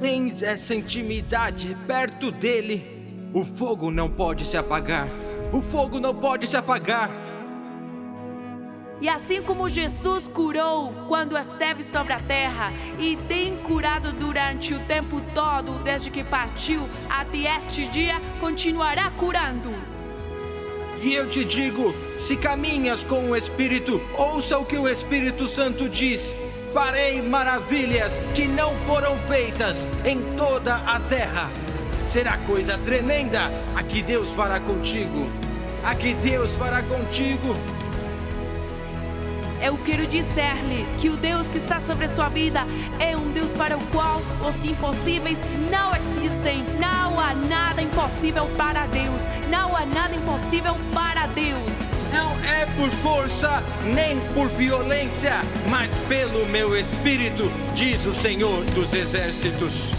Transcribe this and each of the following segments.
tens essa intimidade perto dele, o fogo não pode se apagar. O fogo não pode se apagar. E assim como Jesus curou quando esteve sobre a terra e tem curado durante o tempo todo, desde que partiu até este dia, continuará curando. E eu te digo, se caminhas com o Espírito, ouça o que o Espírito Santo diz. Farei maravilhas que não foram feitas em toda a terra. Será coisa tremenda a que Deus fará contigo. A que Deus fará contigo. Eu quero dizer-lhe que o Deus que está sobre a sua vida é um Deus para o qual os impossíveis não existem. Não há nada impossível para Deus. Não há nada impossível para Deus. Não é por força nem por violência, mas pelo meu Espírito, diz o Senhor dos Exércitos.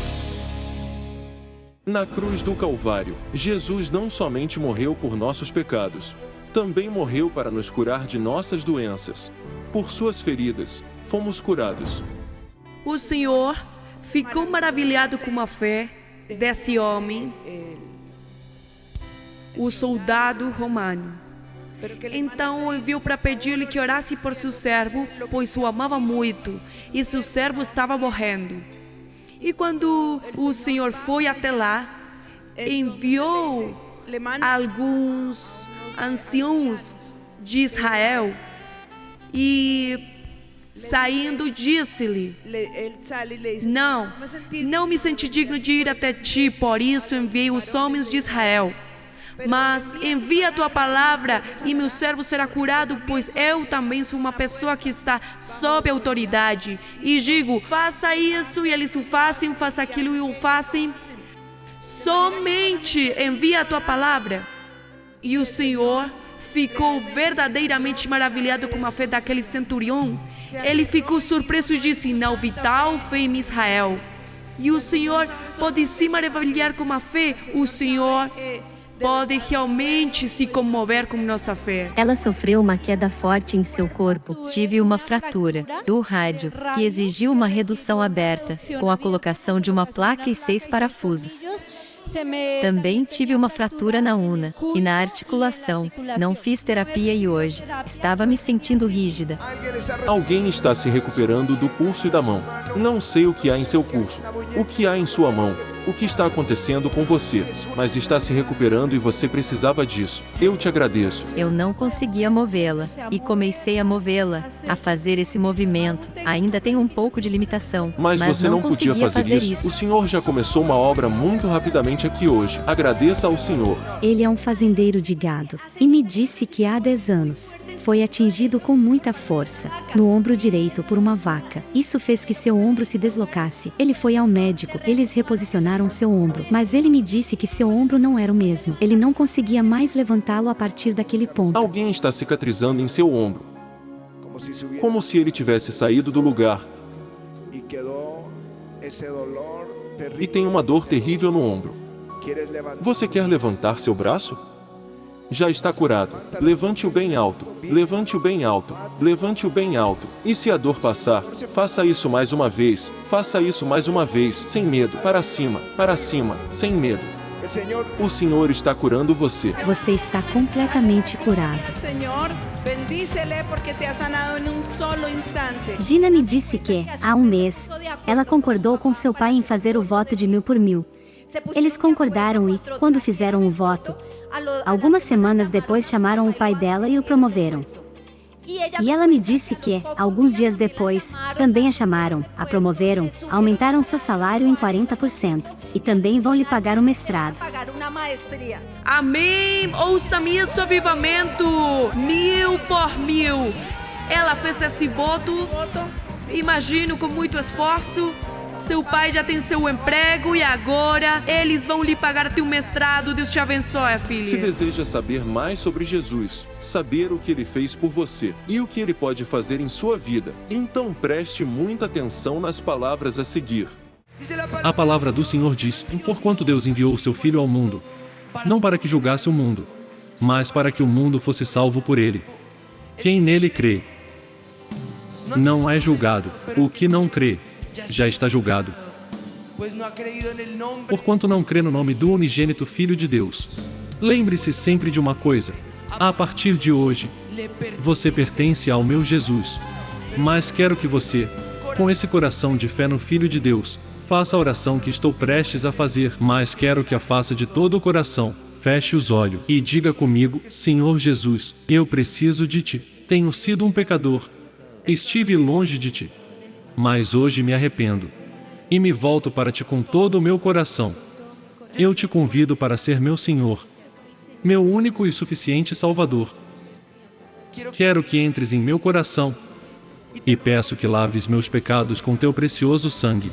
Na cruz do Calvário, Jesus não somente morreu por nossos pecados, também morreu para nos curar de nossas doenças. Por suas feridas, fomos curados. O Senhor ficou maravilhado com a fé desse homem, o soldado romano. Então enviou para pedir-lhe que orasse por seu servo, pois o amava muito, e seu servo estava morrendo. E quando o Senhor foi até lá, enviou alguns anciãos de Israel e, saindo, disse-lhe: não me senti digno de ir até ti, por isso enviei os homens de Israel. Mas envia a tua palavra e meu servo será curado, pois eu também sou uma pessoa que está sob autoridade. E digo, faça isso e eles o fazem, faça aquilo e o fazem. Somente envia a tua palavra. E o Senhor ficou verdadeiramente maravilhado com a fé daquele centurião. Ele ficou surpreso e disse: não vi tal fé em Israel. E o Senhor pode se maravilhar com a fé. O Senhor pode realmente se comover com nossa fé. Ela sofreu uma queda forte em seu corpo. Tive uma fratura do rádio, que exigiu uma redução aberta, com a colocação de uma placa e 6 parafusos. Também tive uma fratura na una e na articulação. Não fiz terapia e hoje estava me sentindo rígida. Alguém está se recuperando do pulso e da mão. Não sei o que há em seu pulso, o que há em sua mão, o que está acontecendo com você, mas está se recuperando e você precisava disso. Eu te agradeço. Eu não conseguia movê-la e comecei a movê-la, a fazer esse movimento. Ainda tem um pouco de limitação, Mas você não podia fazer isso. O Senhor já começou uma obra muito rapidamente aqui hoje. Agradeça ao Senhor. Ele é um fazendeiro de gado e me disse que há 10 anos foi atingido com muita força no ombro direito por uma vaca. Isso fez que seu ombro se deslocasse. Ele foi ao médico, eles reposicionaram seu ombro, mas ele me disse que seu ombro não era o mesmo. Ele não conseguia mais levantá-lo a partir daquele ponto. Alguém está cicatrizando em seu ombro, como se ele tivesse saído do lugar e tem uma dor terrível no ombro. Você quer levantar seu braço? Já está curado. Levante-o bem alto. Levante-o bem alto. Levante-o bem alto. E se a dor passar, faça isso mais uma vez. Faça isso mais uma vez, sem medo. Para cima, sem medo. O Senhor está curando você. Você está completamente curado. Senhor, bendícele porque te ha sanado em solo instante. Gina me disse que, há um mês, ela concordou com seu pai em fazer o voto de 1000 por 1000. Eles concordaram e, quando fizeram o voto, algumas semanas depois chamaram o pai dela e o promoveram. E ela me disse que, alguns dias depois, também a chamaram, a promoveram, aumentaram seu salário em 40% e também vão lhe pagar um mestrado. Amém! Ouça-me esse avivamento! 1000 por 1000. Ela fez esse voto, imagino, com muito esforço. Seu pai já tem seu emprego e agora eles vão lhe pagar teu mestrado. Deus te abençoe, filha. Se deseja saber mais sobre Jesus, saber o que ele fez por você e o que ele pode fazer em sua vida, então preste muita atenção nas palavras a seguir. A palavra do Senhor diz: porquanto Deus enviou o seu Filho ao mundo, não para que julgasse o mundo, mas para que o mundo fosse salvo por ele. Quem nele crê não é julgado. O que não crê já está julgado, porquanto não crê no nome do unigênito Filho de Deus. Lembre-se sempre de uma coisa: a partir de hoje, você pertence ao meu Jesus. Mas quero que você, com esse coração de fé no Filho de Deus, faça a oração que estou prestes a fazer, mas quero que a faça de todo o coração. Feche os olhos e diga comigo: Senhor Jesus, eu preciso de Ti. Tenho sido um pecador. Estive longe de Ti. Mas hoje me arrependo. E me volto para Ti com todo o meu coração. Eu te convido para ser meu Senhor, meu único e suficiente Salvador. Quero que entres em meu coração e peço que laves meus pecados com Teu precioso sangue.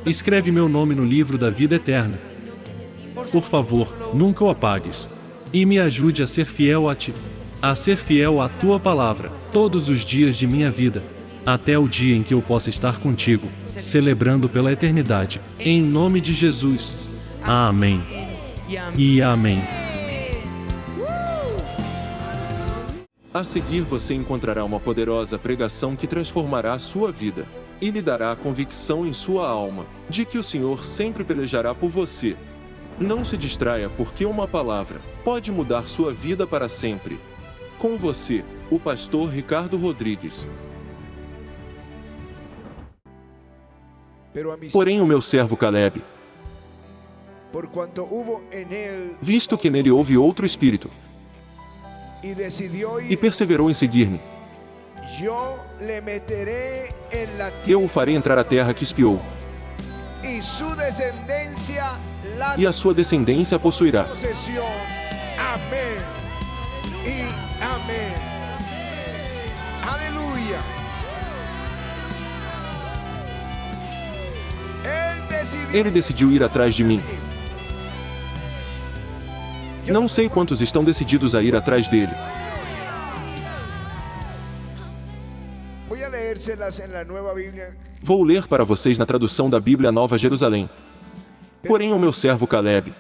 Escreve meu nome no livro da vida eterna. Por favor, nunca o apagues. E me ajude a ser fiel a Ti, a ser fiel à Tua palavra, todos os dias de minha vida, até o dia em que eu possa estar contigo, celebrando pela eternidade. Em nome de Jesus. Amém. E amém. A seguir você encontrará uma poderosa pregação que transformará a sua vida e lhe dará a convicção em sua alma de que o Senhor sempre pelejará por você. Não se distraia, porque uma palavra pode mudar sua vida para sempre. Com você, o pastor Ricardo Rodrigues. Porém o meu servo Caleb, visto que nele houve outro espírito, e perseverou em seguir-me, eu o farei entrar à terra que espiou, e a sua descendência a possuirá. Amém e amém. Aleluia. Ele decidiu ir atrás de mim. Não sei quantos estão decididos a ir atrás dele. Vou ler para vocês na tradução da Bíblia Nova Jerusalém. Porém o meu servo Caleb,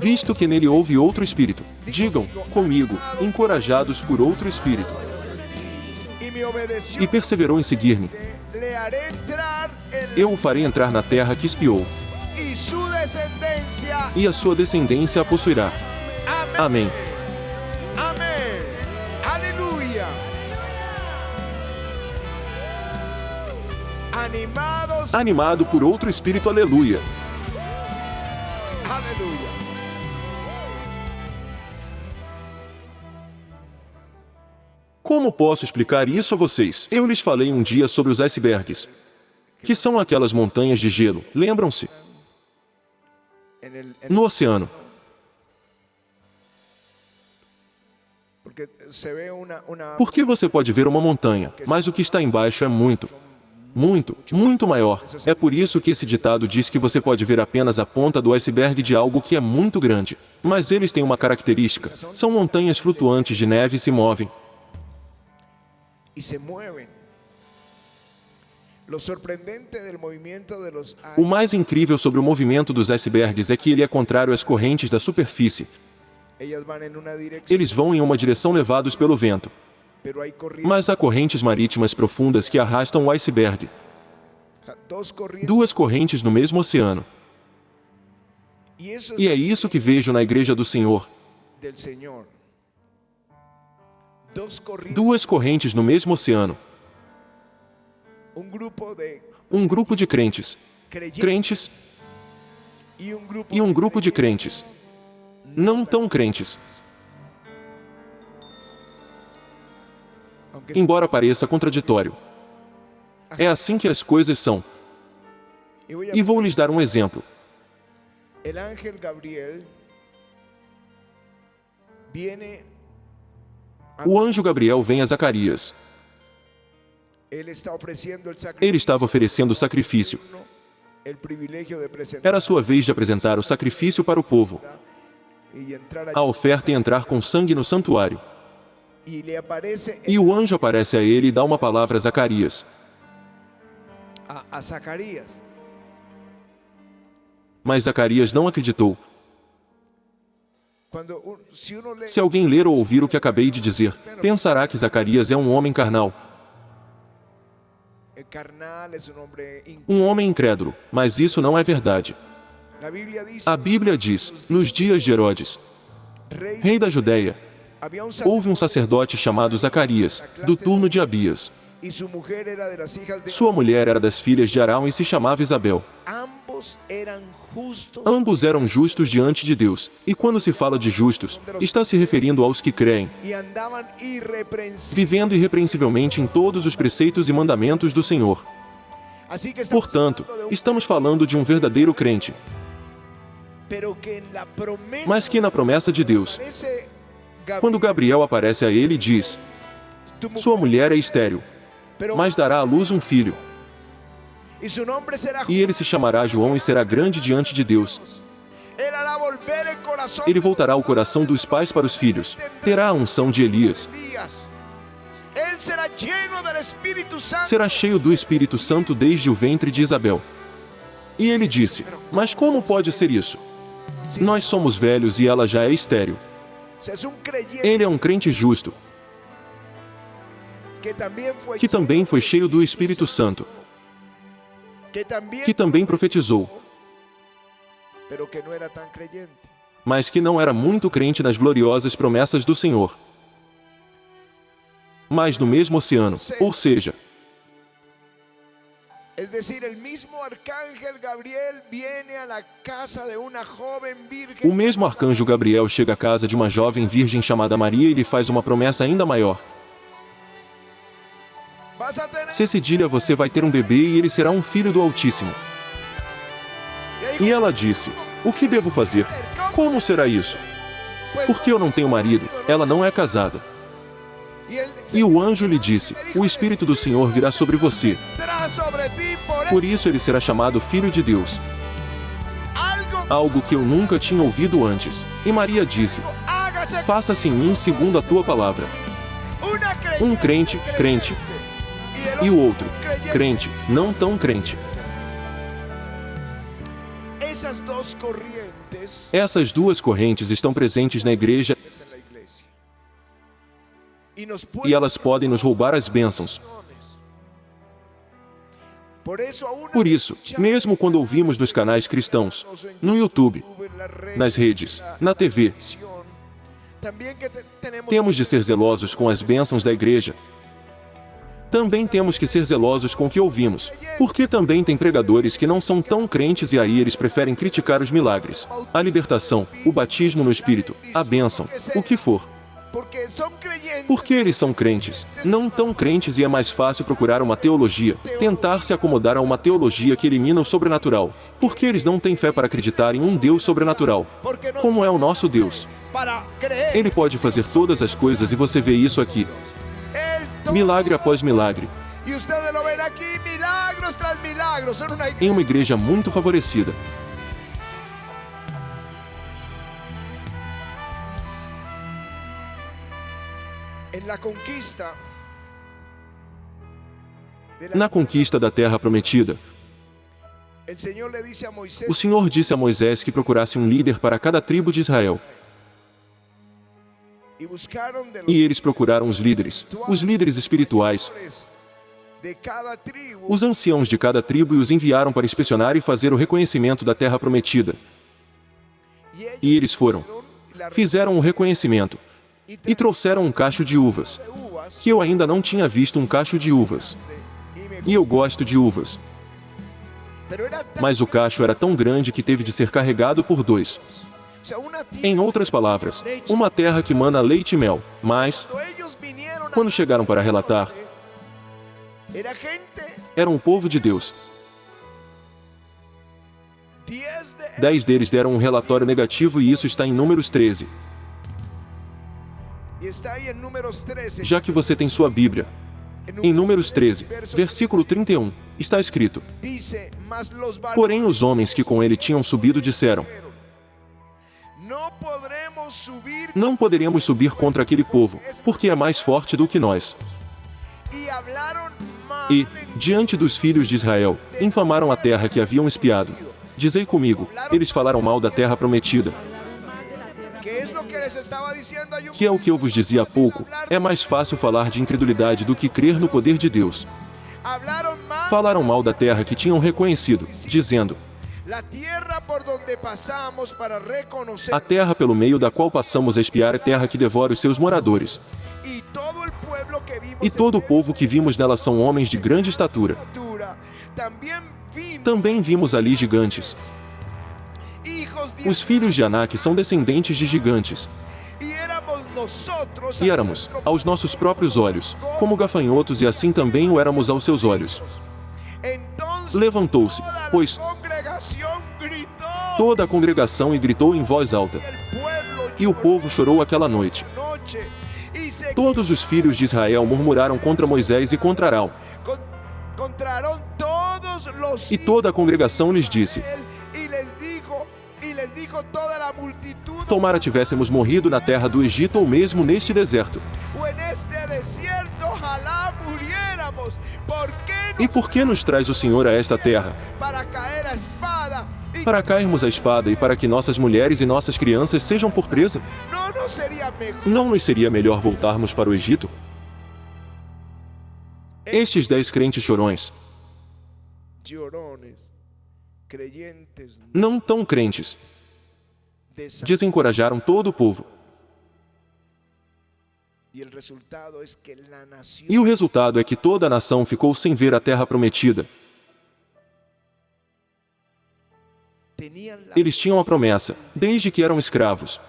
visto que nele houve outro espírito, digam comigo, encorajados por outro espírito, e perseverou em seguir-me, eu o farei entrar na terra que espiou, e a sua descendência a possuirá. Amém. Amém. Aleluia. Animado por outro espírito, aleluia. Aleluia. Como posso explicar isso a vocês? Eu lhes falei um dia sobre os icebergs, que são aquelas montanhas de gelo, lembram-se? No oceano. Porque você pode ver uma montanha, mas o que está embaixo é muito maior. É por isso que esse ditado diz que você pode ver apenas a ponta do iceberg de algo que é muito grande. Mas eles têm uma característica: são montanhas flutuantes de neve e se movem. O mais incrível sobre o movimento dos icebergs é que ele é contrário às correntes da superfície. Eles vão em uma direção levados pelo vento. Mas há correntes marítimas profundas que arrastam o iceberg. Duas correntes no mesmo oceano. E é isso que vejo na Igreja do Senhor. Duas correntes no mesmo oceano. Um grupo de crentes e um grupo de crentes não tão crentes. Embora pareça contraditório, é assim que as coisas são. E vou lhes dar um exemplo. O anjo Gabriel vem a Zacarias. Ele estava oferecendo o sacrifício. Era a sua vez de apresentar o sacrifício para o povo. A oferta e entrar com sangue no santuário. E o anjo aparece a ele e dá uma palavra a Zacarias. Mas Zacarias não acreditou. Se alguém ler ou ouvir o que acabei de dizer, pensará que Zacarias é um homem carnal. Um homem incrédulo, mas isso não é verdade. A Bíblia diz, nos dias de Herodes, rei da Judeia, houve um sacerdote chamado Zacarias, do turno de Abias. Sua mulher era das filhas de Arão e se chamava Isabel. Ambos eram justos diante de Deus, e quando se fala de justos, está se referindo aos que creem, vivendo irrepreensivelmente em todos os preceitos e mandamentos do Senhor. Portanto, estamos falando de um verdadeiro crente, mas que na promessa de Deus, quando Gabriel aparece a ele e diz, sua mulher é estéril, mas dará à luz um filho, e ele se chamará João e será grande diante de Deus. Ele voltará o coração dos pais para os filhos, terá a unção de Elias, será cheio do Espírito Santo desde o ventre de Isabel. E ele disse, mas como pode ser isso? Nós somos velhos e ela já é estéril. Ele é um crente justo, que também foi cheio do Espírito Santo, que também profetizou, mas que não era muito crente nas gloriosas promessas do Senhor. Mas no mesmo oceano, ou seja, o mesmo arcanjo Gabriel chega à casa de uma jovem virgem chamada Maria e lhe faz uma promessa ainda maior. Cecília, você vai ter um bebê e ele será um filho do Altíssimo. E ela disse, o que devo fazer? Como será isso? Porque eu não tenho marido, ela não é casada. E o anjo lhe disse, o Espírito do Senhor virá sobre você. Por isso ele será chamado Filho de Deus. Algo que eu nunca tinha ouvido antes. E Maria disse, faça-se em mim segundo a tua palavra. Um crente, e o outro, crente, não tão crente. Essas duas correntes estão presentes na igreja e elas podem nos roubar as bênçãos. Por isso, mesmo quando ouvimos nos canais cristãos, no YouTube, nas redes, na TV, temos de ser zelosos com as bênçãos da igreja. Também temos que ser zelosos com o que ouvimos, porque também tem pregadores que não são tão crentes e aí eles preferem criticar os milagres, a libertação, o batismo no Espírito, a bênção, o que for. Porque eles são crentes, não tão crentes e é mais fácil procurar uma teologia, tentar se acomodar a uma teologia que elimina o sobrenatural, porque eles não têm fé para acreditar em um Deus sobrenatural, como é o nosso Deus. Ele pode fazer todas as coisas e você vê isso aqui. Milagre após milagre. Em uma igreja muito favorecida. Na conquista da terra prometida, o Senhor disse a Moisés que procurasse um líder para cada tribo de Israel. E eles procuraram os líderes espirituais, os anciãos de cada tribo, e os enviaram para inspecionar e fazer o reconhecimento da terra prometida. E eles foram, fizeram o reconhecimento, e trouxeram um cacho de uvas, que eu ainda não tinha visto um cacho de uvas. E eu gosto de uvas. Mas o cacho era tão grande que teve de ser carregado por dois. Em outras palavras, uma terra que mana leite e mel. Mas, quando chegaram para relatar, era um povo de Deus. 10 deles deram um relatório negativo e isso está em Números 13. Já que você tem sua Bíblia, em Números 13, versículo 31, está escrito: porém os homens que com ele tinham subido disseram: não poderemos subir contra aquele povo, porque é mais forte do que nós. E, diante dos filhos de Israel, infamaram a terra que haviam espiado. Dizei comigo, eles falaram mal da terra prometida. Que é o que eu vos dizia há pouco, é mais fácil falar de incredulidade do que crer no poder de Deus. Falaram mal da terra que tinham reconhecido, dizendo: a terra pelo meio da qual passamos a espiar é terra que devora os seus moradores. E todo o povo que vimos nela são homens de grande estatura. Também vimos ali gigantes. Os filhos de Anak são descendentes de gigantes. E éramos, aos nossos próprios olhos, como gafanhotos, e assim também o éramos aos seus olhos. Levantou-se, pois, toda a congregação e gritou em voz alta. E o povo chorou aquela noite. Todos os filhos de Israel murmuraram contra Moisés e contra Arão. E toda a congregação lhes disse: tomara tivéssemos morrido na terra do Egito ou mesmo neste deserto. E por que nos traz o Senhor a esta terra? Para cairmos a espada e para que nossas mulheres e nossas crianças sejam por presa? Não nos seria melhor voltarmos para o Egito? Estes 10 crentes chorões, não tão crentes, desencorajaram todo o povo. E o resultado é que toda a nação ficou sem ver a terra prometida. Eles tinham a promessa, desde que eram escravos,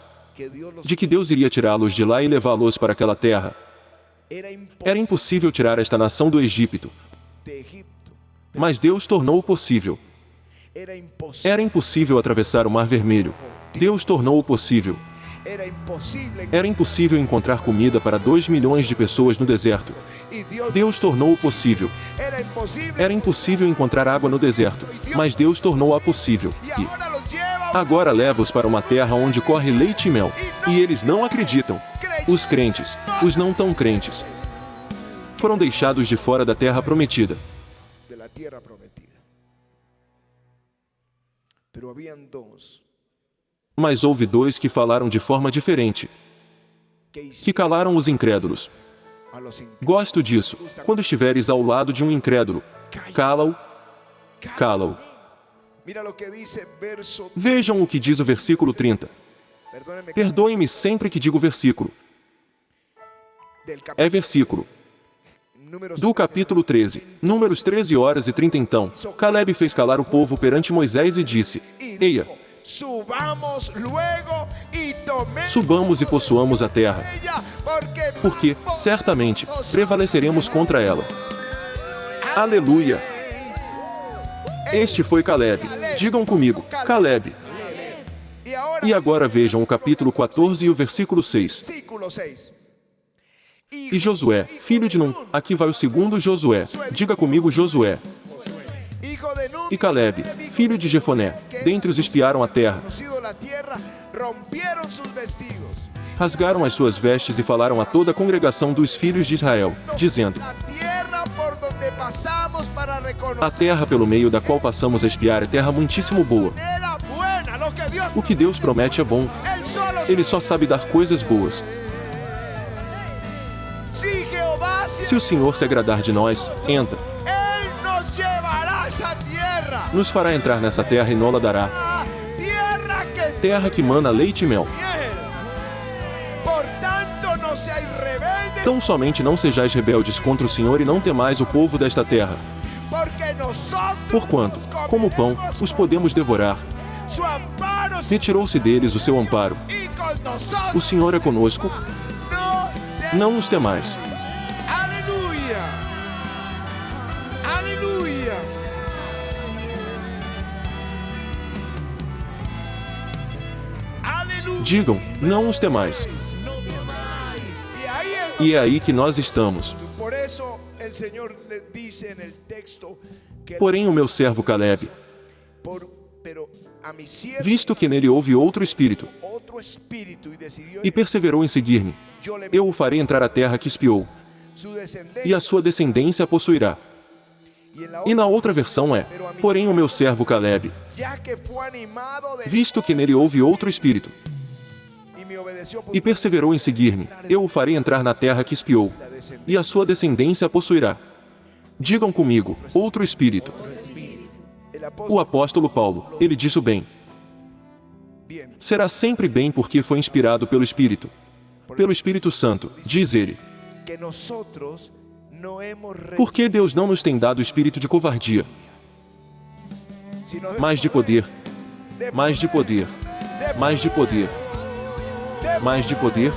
de que Deus iria tirá-los de lá e levá-los para aquela terra. Era impossível tirar esta nação do Egito, mas Deus tornou-o possível. Era impossível atravessar o Mar Vermelho. Deus tornou-o possível. Era impossível encontrar comida para 2 milhões de pessoas no deserto. Deus tornou-o possível. Era impossível encontrar água no deserto, mas Deus tornou-a possível. E agora leva-os para uma terra onde corre leite e mel. E eles não acreditam. Os crentes, os não tão crentes, foram deixados de fora da terra prometida. Mas houve 2 que falaram de forma diferente, que calaram os incrédulos. Gosto disso. Quando estiveres ao lado de um incrédulo, cala-o. Cala-o. Vejam o que diz o versículo 30. Perdoe-me sempre que digo versículo. É versículo do capítulo 13, Números 13:30. Então, Caleb fez calar o povo perante Moisés e disse: Eia, subamos e possuamos a terra, porque, certamente, prevaleceremos contra ela. Aleluia! Este foi Caleb. Digam comigo, Caleb. E agora vejam o capítulo 14 e o versículo 6. E Josué, filho de Num, aqui vai o segundo Josué. Diga comigo, Josué. E Caleb, filho de Jefoné, dentre os espiaram a terra. Rasgaram as suas vestes e falaram a toda a congregação dos filhos de Israel, dizendo: a terra pelo meio da qual passamos a espiar é terra muitíssimo boa. O que Deus promete é bom. Ele só sabe dar coisas boas. Se o Senhor se agradar de nós, entra. Nos fará entrar nessa terra e nola dará. Terra que mana leite e mel. Tão somente não sejais rebeldes contra o Senhor e não temais o povo desta terra. Porquanto, como pão, os podemos devorar. Retirou-se deles o seu amparo. O Senhor é conosco. Não nos temais. Digam, não os temais. E é aí que nós estamos. Porém o meu servo Caleb, visto que nele houve outro espírito, e perseverou em seguir-me, eu o farei entrar à terra que espiou, e a sua descendência a possuirá. E na outra versão é: porém o meu servo Caleb, visto que nele houve outro espírito, e perseverou em seguir-me, eu o farei entrar na terra que espiou, e a sua descendência a possuirá. Digam comigo, outro Espírito. O apóstolo Paulo, ele disse o bem. Será sempre bem porque foi inspirado pelo Espírito. Pelo Espírito Santo, diz ele. Por que Deus não nos tem dado o espírito de covardia? Mas de poder, mais de poder, mais de poder, mais de poder.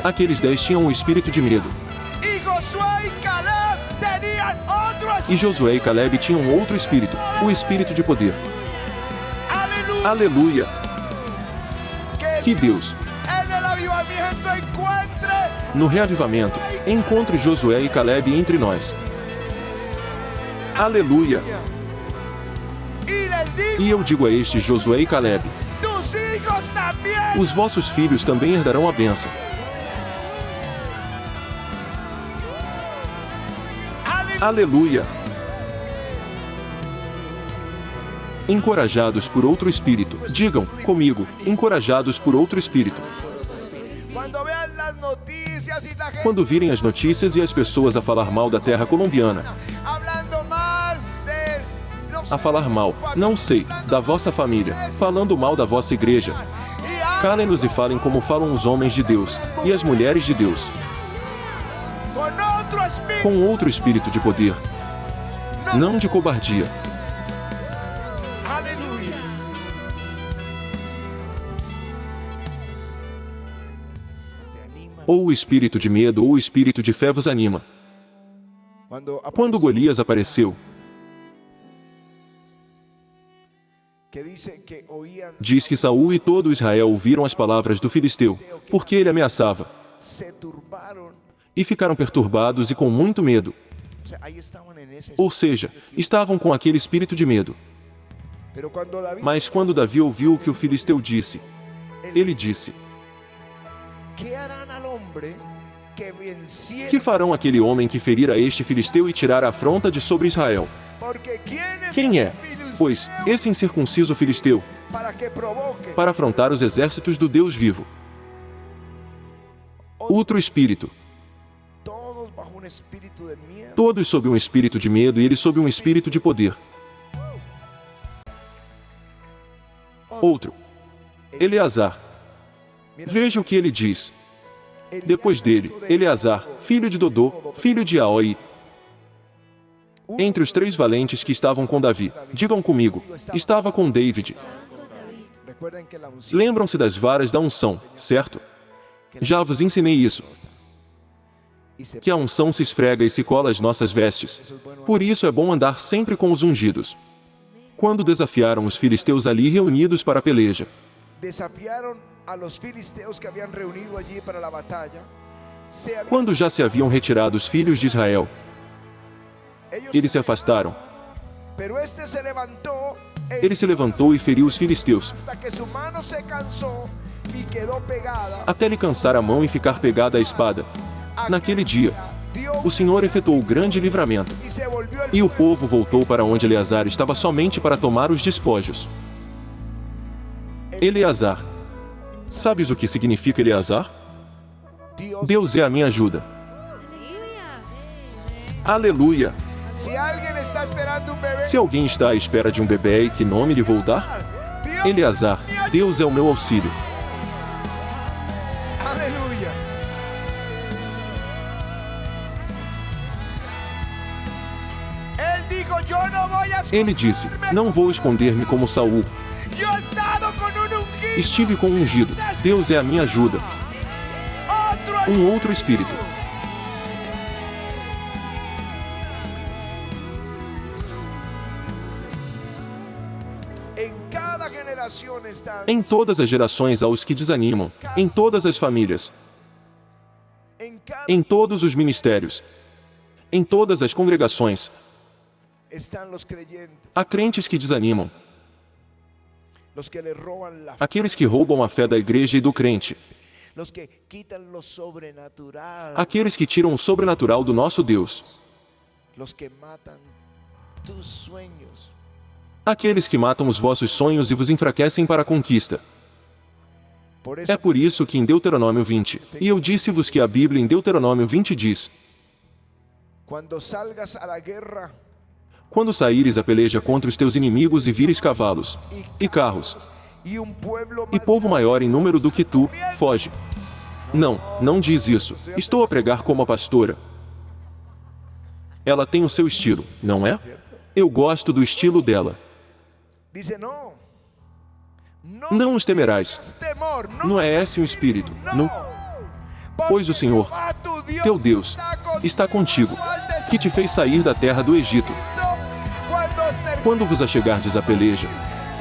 Aqueles 10 tinham um espírito de medo. E Josué e Caleb tinham outro espírito, o espírito de poder. Aleluia! Que Deus, no reavivamento, encontre Josué e Caleb entre nós. Aleluia! E eu digo a estes Josué e Caleb: os vossos filhos também herdarão a bênção. Aleluia! Encorajados por outro espírito. Digam comigo, encorajados por outro espírito. Quando virem as notícias e as pessoas a falar mal da terra colombiana, a falar mal, não sei, da vossa família, falando mal da vossa igreja, calem-nos e falem como falam os homens de Deus e as mulheres de Deus. Com outro espírito de poder, não de cobardia. Ou o espírito de medo ou o espírito de fé vos anima. Quando Golias apareceu, diz que Saul e todo Israel ouviram as palavras do filisteu, porque ele ameaçava. E ficaram perturbados e com muito medo. Ou seja, estavam com aquele espírito de medo. Mas quando Davi ouviu o que o filisteu disse, ele disse: que farão aquele homem que ferir a este filisteu e tirar a afronta de sobre Israel? Quem é, pois, esse incircunciso filisteu, para afrontar os exércitos do Deus vivo? Outro espírito. Todos sob um espírito de medo e ele sob um espírito de poder. Outro. Eleazar. Veja o que ele diz. Depois dele, Eleazar, filho de Dodô, filho de Aoi. Entre os 3 valentes que estavam com Davi, digam comigo, estava com David. Lembram-se das varas da unção, certo? Já vos ensinei isso. Que a unção se esfrega e se cola às nossas vestes. Por isso é bom andar sempre com os ungidos. Quando desafiaram os filisteus ali reunidos para a peleja, quando já se haviam retirado os filhos de Israel, eles se afastaram. Ele se levantou e feriu os filisteus, até lhe cansar a mão e ficar pegada à espada. Naquele dia, o Senhor efetuou grande livramento, e o povo voltou para onde Eleazar estava somente para tomar os despojos. Eleazar. Sabes o que significa Eleazar? Deus é a minha ajuda. Aleluia! Se alguém está à espera de um bebê e que nome lhe vou dar? Eleazar, Deus é o meu auxílio. Ele disse: não vou esconder-me como Saul. Estive com um ungido. Deus é a minha ajuda. Um outro espírito. Em todas as gerações há os que desanimam, em todas as famílias, em todos os ministérios, em todas as congregações. Há crentes que desanimam, aqueles que roubam a fé da igreja e do crente, aqueles que tiram o sobrenatural do nosso Deus, aqueles que matam os vossos sonhos e vos enfraquecem para a conquista. É por isso que em Deuteronômio 20, e eu disse-vos que a Bíblia em Deuteronômio 20 diz: quando saíres a peleja contra os teus inimigos e vires cavalos, e carros, e povo maior em número do que tu, foge. Não diz isso. Estou a pregar como a pastora. Ela tem o seu estilo, não é? Eu gosto do estilo dela. Não os temerás. Não é esse o espírito, não. Pois o Senhor, teu Deus, está contigo, que te fez sair da terra do Egito. Quando vos achegardes à peleja,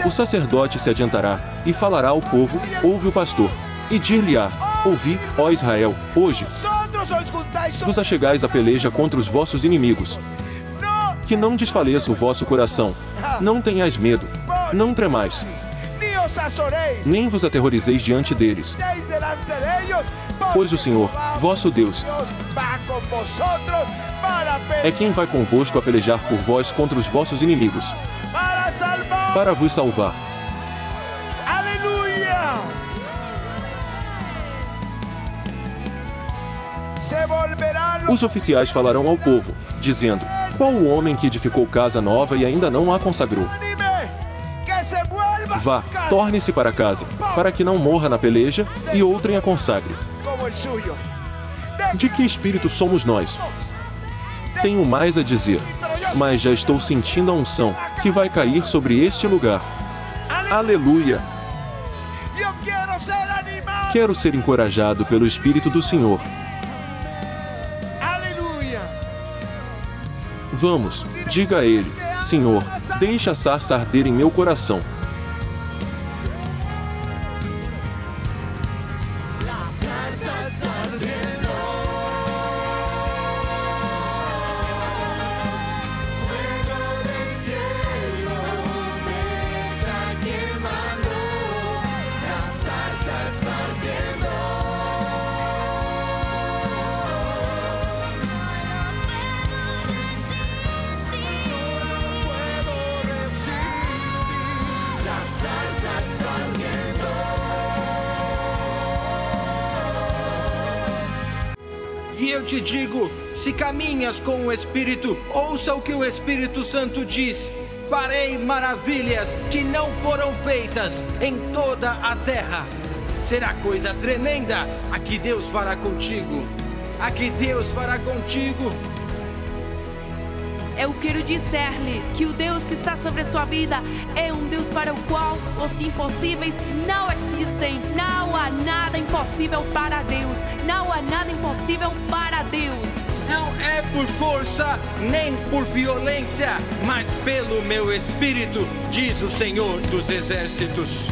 o sacerdote se adiantará e falará ao povo: ouve o pastor, e dir-lhe-á: ouvi, ó Israel, hoje vos achegais à peleja contra os vossos inimigos. Que não desfaleça o vosso coração, não tenhais medo, não tremais, nem vos aterrorizeis diante deles. Pois o Senhor, vosso Deus, é quem vai convosco a pelejar por vós contra os vossos inimigos, para vos salvar. Aleluia! Os oficiais falarão ao povo, dizendo: qual o homem que edificou casa nova e ainda não a consagrou? Vá, torne-se para casa, para que não morra na peleja e outrem a consagre. De que espírito somos nós? Tenho mais a dizer, mas já estou sentindo a unção que vai cair sobre este lugar. Aleluia! Quero ser encorajado pelo Espírito do Senhor. Vamos, diga a Ele: Senhor, deixa a sarça arder em meu coração. E eu te digo, se caminhas com o Espírito, ouça o que o Espírito Santo diz: farei maravilhas que não foram feitas em toda a terra. Será coisa tremenda a que Deus fará contigo. A que Deus fará contigo. Eu quero dizer-lhe que o Deus que está sobre a sua vida é um Deus para o qual os impossíveis não existem. Não há nada impossível para Deus. Não há nada impossível para Deus. Não é por força nem por violência, mas pelo meu Espírito, diz o Senhor dos Exércitos.